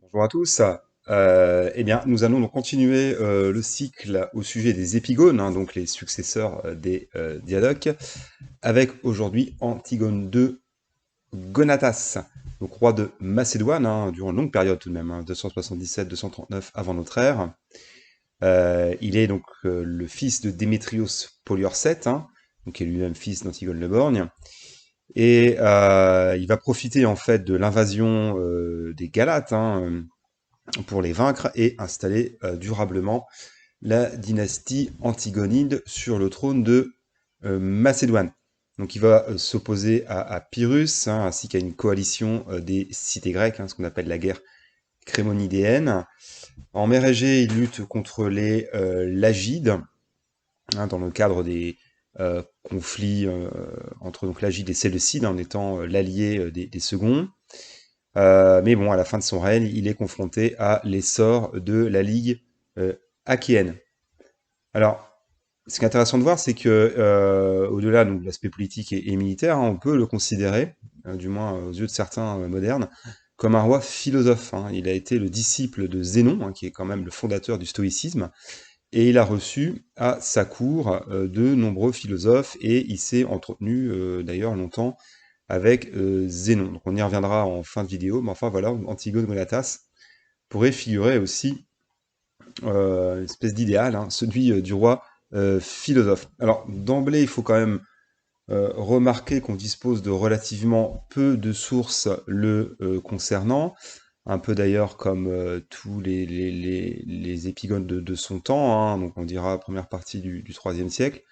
Bonjour à tous. Eh bien, nous allons donc continuer le cycle au sujet des épigones, hein, donc les successeurs des diadoques, avec aujourd'hui Antigone II Gonatas, donc roi de Macédoine, hein, durant une longue période tout de même, hein, 277-239 avant notre ère. Il est donc le fils de Démétrios Poliorcète, hein, donc qui est lui-même fils d'Antigone le Borgne. Et il va profiter en fait de l'invasion des Galates, hein, pour les vaincre et installer durablement la dynastie antigonide sur le trône de Macédoine. Donc il va s'opposer à Pyrrhus, hein, ainsi qu'à une coalition des cités grecques, hein, ce qu'on appelle la guerre crémonidéenne. En mer Égée, il lutte contre les Lagides, hein, dans le cadre des conflits entre donc l'Agide et Séleucide, en étant l'allié des seconds. Mais bon, à la fin de son règne, il est confronté à l'essor de la Ligue euh, achéenne. Alors, ce qui est intéressant de voir, c'est que au-delà donc, de l'aspect politique et militaire, hein, on peut le considérer, du moins aux yeux de certains modernes, comme un roi philosophe, hein. Il a été le disciple de Zénon, hein, qui est quand même le fondateur du stoïcisme, et il a reçu à sa cour de nombreux philosophes, et il s'est entretenu d'ailleurs longtemps avec Zénon. Donc on y reviendra en fin de vidéo, mais enfin voilà, Antigone Gonatas pourrait figurer aussi une espèce d'idéal, hein, celui du roi philosophe. Alors d'emblée, il faut quand même remarquer qu'on dispose de relativement peu de sources le concernant, un peu d'ailleurs comme tous les épigones de son temps, hein, donc on dira première partie du IIIe siècle.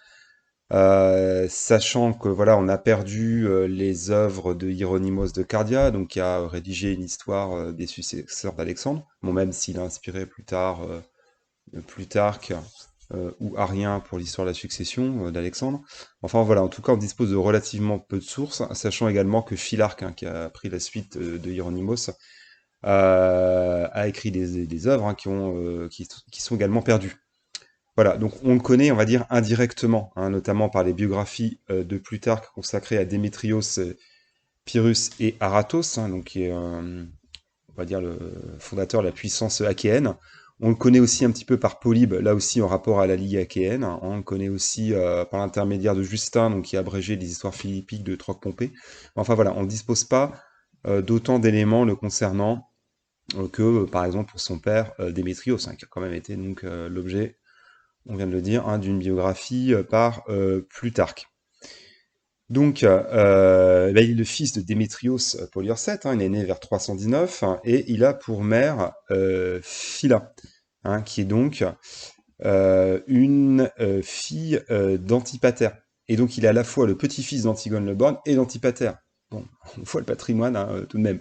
Sachant que voilà, on a perdu les œuvres de Hieronymus de Cardia, donc qui a rédigé une histoire des successeurs d'Alexandre, bon, même s'il a inspiré plus tard Plutarque ou Arien pour l'histoire de la succession d'Alexandre. Enfin voilà, en tout cas, on dispose de relativement peu de sources, sachant également que Philarque, hein, qui a pris la suite de Hieronymus, a écrit des œuvres, hein, qui sont également perdues. Voilà, donc on le connaît, on va dire, indirectement, hein, notamment par les biographies de Plutarque consacrées à Démétrios, Pyrrhus et Aratos, hein, donc qui est, on va dire, le fondateur de la puissance achéenne. On le connaît aussi un petit peu par Polybe, là aussi en rapport à la Ligue achéenne. On le connaît aussi par l'intermédiaire de Justin, donc qui a abrégé les histoires philippiques de Troc-Pompée. Enfin voilà, on ne dispose pas d'autant d'éléments le concernant que, par exemple, pour son père Démétrios, hein, qui a quand même été donc l'objet, on vient de le dire, hein, d'une biographie par Plutarque. Donc, bah, il est le fils de Démétrios Poliorcète, hein, il est né vers 319, hein, et il a pour mère Phila, hein, qui est donc une fille d'Antipater. Et donc, il est à la fois le petit-fils d'Antigone le Borgne et d'Antipater. Bon, on voit le patrimoine, hein, tout de même.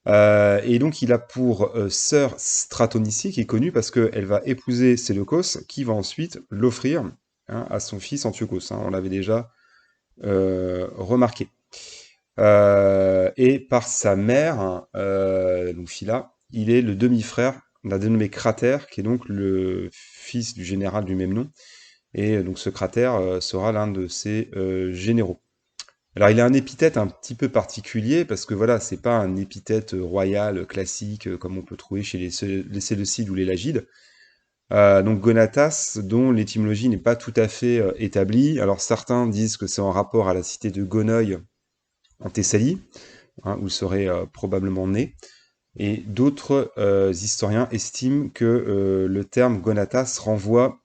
Et donc, il a pour sœur Stratonicie, qui est connue parce qu'elle va épouser Séleucos, qui va ensuite l'offrir, hein, à son fils Antiochos, hein. On l'avait déjà remarqué. Et par sa mère, hein, donc Phila, il est le demi-frère d'un dénommé Cratère, qui est donc le fils du général du même nom. Et donc ce Cratère sera l'un de ses généraux. Alors il a un épithète un petit peu particulier, parce que voilà, c'est pas un épithète royal classique comme on peut trouver chez les Séleucides ou les Lagides. Donc Gonatas, dont l'étymologie n'est pas tout à fait établie. Alors certains disent que c'est en rapport à la cité de Gonoï en Thessalie, hein, où il serait probablement né. Et d'autres historiens estiment que le terme Gonatas renvoie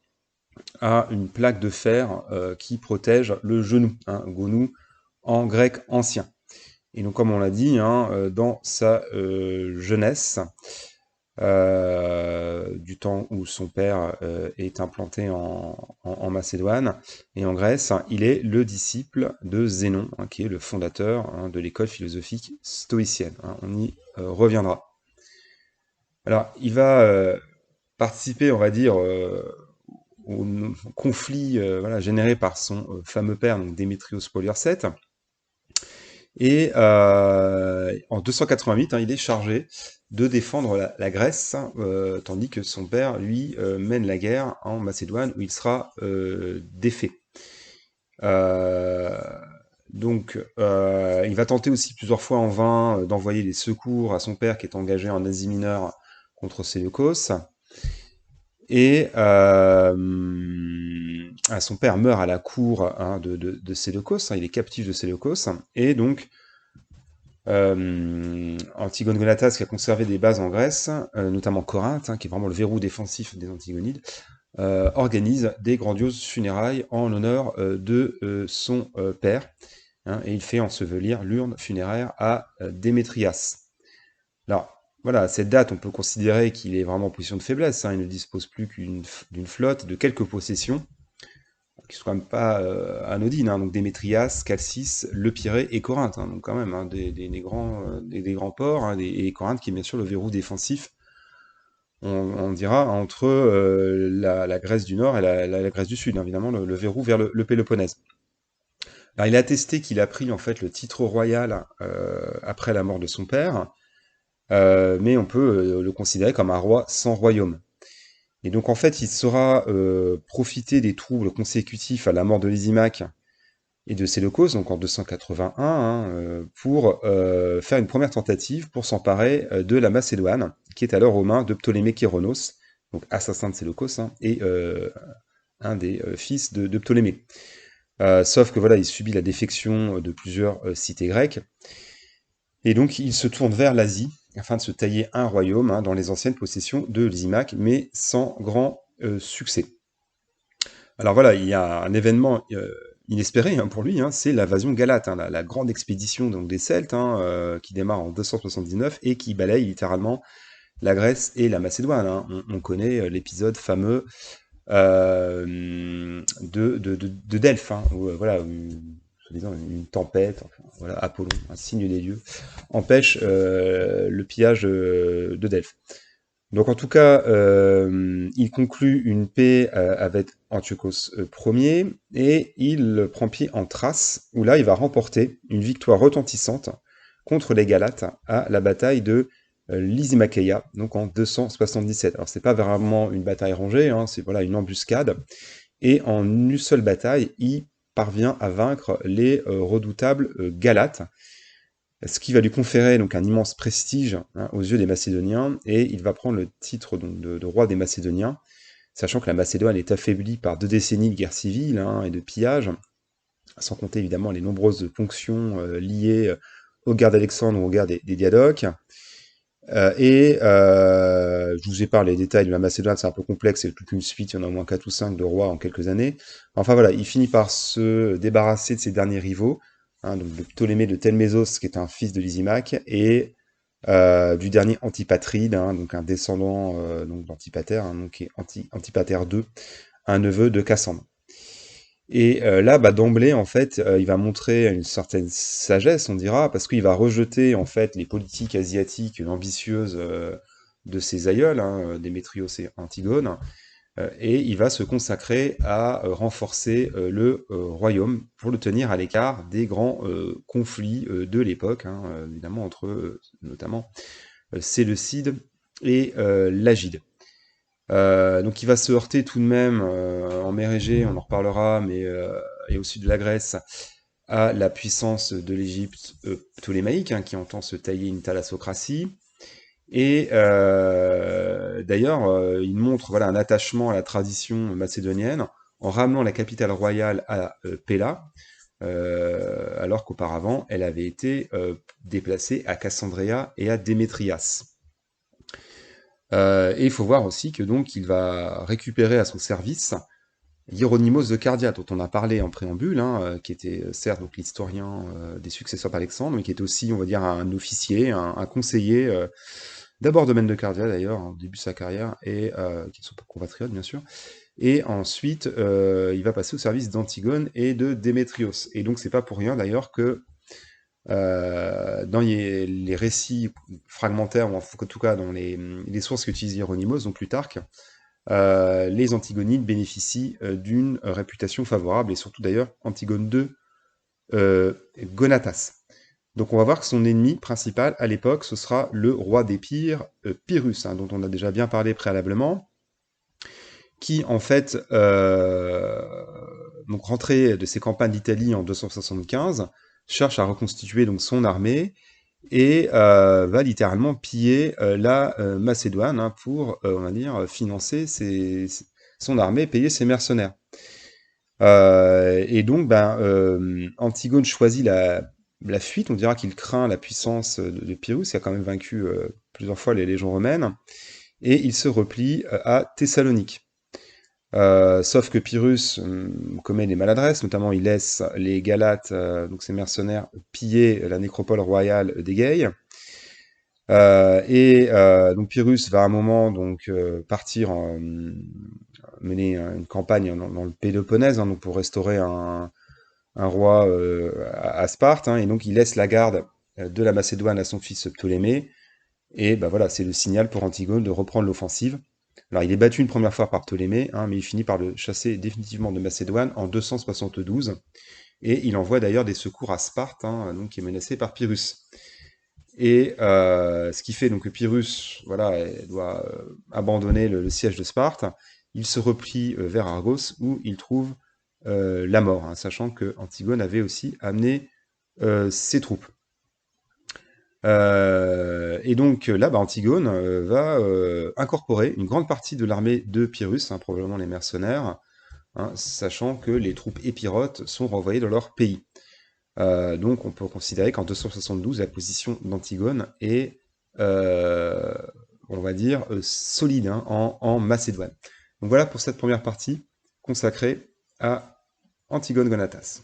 à une plaque de fer qui protège le genou, hein, gonou en grec ancien. Et donc comme on l'a dit, hein, dans sa jeunesse, du temps où son père est implanté en Macédoine et en Grèce, hein, il est le disciple de Zénon, hein, qui est le fondateur, hein, de l'école philosophique stoïcienne, hein. On y reviendra. Alors, il va participer, on va dire, au conflit voilà, généré par son fameux père, donc Démétrios Poliorcète. Et en 288, hein, il est chargé de défendre la Grèce, hein, tandis que son père, lui, mène la guerre en Macédoine, où il sera défait. Euh, Donc, il va tenter aussi plusieurs fois en vain d'envoyer des secours à son père qui est engagé en Asie mineure contre Séleucos. Et son père meurt à la cour, hein, de Séleucos, hein, il est captif de Séleucos, et donc Antigone Gonatas, qui a conservé des bases en Grèce, notamment Corinthe, hein, qui est vraiment le verrou défensif des Antigonides, organise des grandioses funérailles en l'honneur de son père, hein, et il fait ensevelir l'urne funéraire à Démétrias. Alors, voilà, à cette date, on peut considérer qu'il est vraiment en position de faiblesse, hein, il ne dispose plus d'une flotte, de quelques possessions, qui sont quand même pas anodines, hein, donc Démétrias, Chalcis, Le Pirée et Corinthe, hein, donc quand même hein, des grands ports, hein, et Corinthe qui est bien sûr le verrou défensif, on dira, entre la Grèce du Nord et la Grèce du Sud, hein, évidemment, le verrou vers le Péloponnèse. Alors, il a attesté qu'il a pris en fait le titre royal après la mort de son père, mais on peut le considérer comme un roi sans royaume. Et donc en fait, il saura profiter des troubles consécutifs à la mort de Lysimaque et de Séleucos, donc en 281, hein, pour faire une première tentative pour s'emparer de la Macédoine, qui est alors aux mains de Ptolémée Kéronos, donc assassin de Séleucos, hein, et un des fils de Ptolémée. Sauf que voilà, il subit la défection de plusieurs cités grecques, et donc il se tourne vers l'Asie, afin de se tailler un royaume hein, dans les anciennes possessions de Lysimaque, mais sans grand succès. Alors voilà, il y a un événement inespéré hein, pour lui, hein, c'est l'invasion galate, hein, la grande expédition donc, des Celtes, hein, qui démarre en 279 et qui balaye littéralement la Grèce et la Macédoine. Hein. On connaît l'épisode fameux de Delphes, hein, où voilà, soi-disant une tempête, enfin, voilà, Apollon, un signe des dieux, empêche le pillage de Delphes. Donc en tout cas, il conclut une paix avec Antiochos Ier et il prend pied en Thrace, où là il va remporter une victoire retentissante contre les Galates à la bataille de Lysimacheia, donc en 277. Alors c'est pas vraiment une bataille rangée, hein, c'est voilà une embuscade, et en une seule bataille, il parvient à vaincre les redoutables Galates, ce qui va lui conférer donc un immense prestige hein, aux yeux des Macédoniens, et il va prendre le titre donc, de roi des Macédoniens, sachant que la Macédoine est affaiblie par 2 décennies de guerre civile hein, et de pillage, sans compter évidemment les nombreuses ponctions liées aux guerres d'Alexandre ou aux guerres des Diadoques. Je vous épargne les détails de la Macédoine, c'est un peu complexe, c'est toute une suite, il y en a au moins 4 ou 5 de rois en quelques années. Enfin voilà, il finit par se débarrasser de ses derniers rivaux, hein, donc de Ptolémée de Telmésos, qui est un fils de Lysimaque, et du dernier Antipatride, hein, donc un descendant donc d'Antipater, hein, donc qui est Antipater II, un neveu de Cassandre. Et là, bah, d'emblée, en fait, il va montrer une certaine sagesse, on dira, parce qu'il va rejeter en fait les politiques asiatiques ambitieuses de ses aïeuls, hein, Démétrios et Antigone, et il va se consacrer à renforcer le royaume pour le tenir à l'écart des grands conflits de l'époque, hein, évidemment entre notamment Séleucide et Lagide. Donc il va se heurter tout de même en mer Égée, on en reparlera, mais et au sud de la Grèce, à la puissance de l'Égypte ptolémaïque, hein, qui entend se tailler une thalassocratie. Et d'ailleurs, il montre voilà, un attachement à la tradition macédonienne en ramenant la capitale royale à Pella, alors qu'auparavant, elle avait été déplacée à Cassandréa et à Démétrias. Et il faut voir aussi que donc il va récupérer à son service Hieronymus de Cardia, dont on a parlé en préambule, hein, qui était certes donc l'historien des successeurs d'Alexandre, mais qui était aussi, on va dire, un officier, un conseiller, d'abord domaine de Cardia d'ailleurs, hein, au début de sa carrière, et qui est son compatriote bien sûr. Et ensuite, il va passer au service d'Antigone et de Démétrios. Et donc c'est pas pour rien d'ailleurs que dans les récits fragmentaires, ou en tout cas dans les sources qu'utilise Hieronymus, donc Plutarque, les Antigonides bénéficient d'une réputation favorable, et surtout d'ailleurs Antigone II Gonatas. Donc on va voir que son ennemi principal à l'époque, ce sera le roi d'Épire, Pyrrhus, hein, dont on a déjà bien parlé préalablement, qui en fait, donc rentré de ses campagnes d'Italie en 275, cherche à reconstituer donc son armée et va littéralement piller la Macédoine, hein, pour, on va dire, financer son armée, payer ses mercenaires. Et donc, ben, Antigone choisit la fuite. On dira qu'il craint la puissance de Pyrrhus, qui a quand même vaincu plusieurs fois les légions romaines, et il se replie à Thessalonique. Sauf que Pyrrhus commet des maladresses, notamment il laisse les Galates, donc ses mercenaires, piller la nécropole royale d'Égaïe. Donc Pyrrhus va à un moment donc partir mener une campagne dans le Péloponnèse, hein, donc pour restaurer un roi à Sparte, hein, et donc il laisse la garde de la Macédoine à son fils Ptolémée, et bah voilà, c'est le signal pour Antigone de reprendre l'offensive. Alors il est battu une première fois par Ptolémée, hein, mais il finit par le chasser définitivement de Macédoine en 272, et il envoie d'ailleurs des secours à Sparte, hein, donc qui est menacée par Pyrrhus. Et ce qui fait donc que Pyrrhus, voilà, doit abandonner le siège de Sparte. Il se replie vers Argos, où il trouve la mort, hein, sachant que Antigone avait aussi amené ses troupes. Et donc là, bah, Antigone va incorporer une grande partie de l'armée de Pyrrhus, hein, probablement les mercenaires, hein, sachant que les troupes épirotes sont renvoyées dans leur pays. Donc on peut considérer qu'en 272, la position d'Antigone est, euh, on va dire, solide, hein, en Macédoine. Donc voilà pour cette première partie consacrée à Antigone Gonatas.